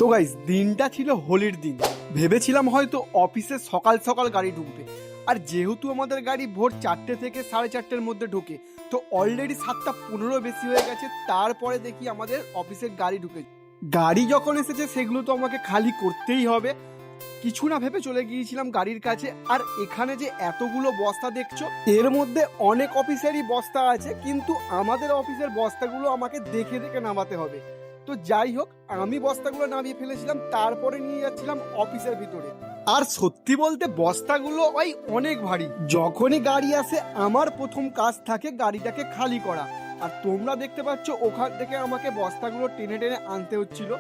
তো গাইস, দিনটা ছিল হোলির দিন। ভেবেছিলাম হয়তো অফিসে সকাল সকাল গাড়ি ঢুকবে, আর যেহেতু আমাদের গাড়ি ভোর 4টে থেকে 4:30-এর মধ্যে ঢোকে, তো অলরেডি 7:15 বেশি হয়ে গেছে। তারপরে দেখি আমাদের অফিসের গাড়ি ঢুকে। গাড়ি যখন এসেছে সেগুলো তো আমাকে খালি করতেই হবে। কিছু না ভেবে চলে গিয়েছিলাম গাড়ির কাছে। আর এখানে যে এতগুলো বস্তা দেখছো, এর মধ্যে অনেক অফিসেরই বস্তা আছে, কিন্তু আমাদের অফিসের বস্তাগুলো আমাকে দেখে দেখে নামাতে হবে। তো যাই হোক, আমি বস্তাগুলো নামিয়ে ফেলেছিলাম, তারপরে নিয়ে যাচ্ছিলাম অফিসের ভিতরে। আর সত্যি বলতে বস্তাগুলো ওই অনেক ভারী। যখনই গাড়ি আসে আমার প্রথম কাজ থাকে গাড়িটাকে খালি করা। আর তোমরা দেখতে পাচ্ছ ওখান থেকে আমাকে বস্তাগুলো টেনে টেনে আনতে হচ্ছিল।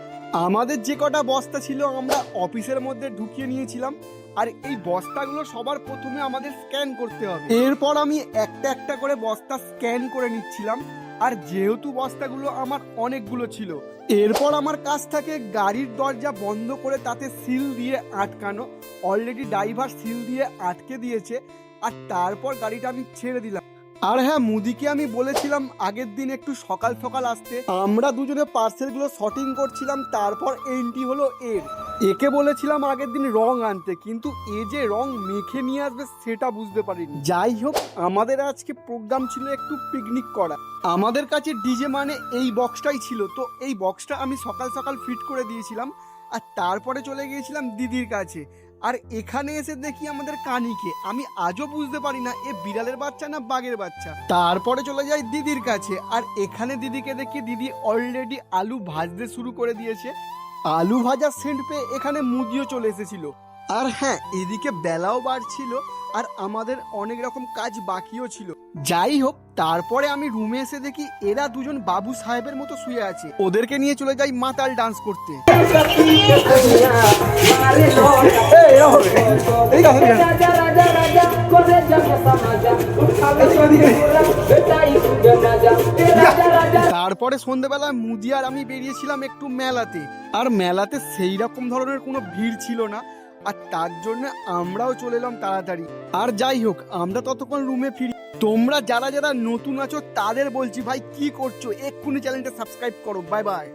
আমাদের যে কটা বস্তা ছিল আমরা অফিসের মধ্যে ঢুকিয়ে নিয়েছিলাম। আর এই বস্তাগুলো সবার প্রথমে আমাদের স্ক্যান করতে হবে। এরপর আমি একটা একটা করে বস্তা স্ক্যান করে নিচ্ছিলাম। আর যেহেতু বস্তাগুলো আমার অনেকগুলো ছিল, এরপর আমার কাছ থেকে গাড়ির দরজা বন্ধ করে তাতে সিল দিয়ে আটকানো। অলরেডি ড্রাইভার সিল দিয়ে আটকে দিয়েছে। আর তারপর গাড়িটা আমি ছেড়ে দিলাম। আর হ্যাঁ, মুদিকে আমি বলেছিলাম আগের দিন একটু সকাল সকাল আসতে। আমরা দুজনে পার্সেলগুলো শর্টিং করছিলাম, তারপর এন্ট্রি হলো এর। একে বলেছিলাম আগের দিন রং আনতে, কিন্তু এ যে রং মেখে নিয়ে আসবে সেটা বুঝতে পারিনি। যাই হোক, আমাদের আজকে প্রোগ্রাম ছিল একটু পিকনিক করা। আমাদের কাছে ডিজে মানে এই বক্সটাই ছিল, তো এই বক্সটা আমি সকাল সকাল ফিট করে দিয়েছিলাম। আর তারপরে চলে গিয়েছিলাম দিদির কাছে। আর এখানে এসে দেখি আমাদের কানিকে। আমি আজও বুঝতে পারি না এ বিড়ালের বাচ্চা না বাঘের বাচ্চা। তারপরে চলে যাই দিদির কাছে। আর এখানে দিদিকে দেখি দিদি অলরেডি আলু ভাজতে শুরু করে দিয়েছে। আলু ভাজার সেন্ট পেয়ে এখানে মুদিও চলে এসেছিল। আর হ্যাঁ, এদিকে বেলাও বাড়ছিল, আর আমাদের অনেক রকম কাজ বাকিও ছিল। যাই হোক, তারপরে আমি রুমে এসে দেখি এরা দুজন বাবু সাহেবের মতো শুয়ে আছে। ওদেরকে নিয়ে চলে যাই মাতাল ডান্স করতে। তারপরে সন্ধ্যেবেলায় মুদি আর আমি বেরিয়েছিলাম একটু মেলাতে। আর মেলাতে সেই রকম ধরনের কোনো ভিড় ছিল না, আর তার জন্য আমরাও চলে এলাম তাড়াতাড়ি। আর যাই হোক, আমরা ততক্ষণ রুমে ফিরি। তোমরা যারা যারা নতুন আছো তাদের বলছি, ভাই কি করছো, এক্ষুনি চ্যানেলটা সাবস্ক্রাইব করো। Bye bye.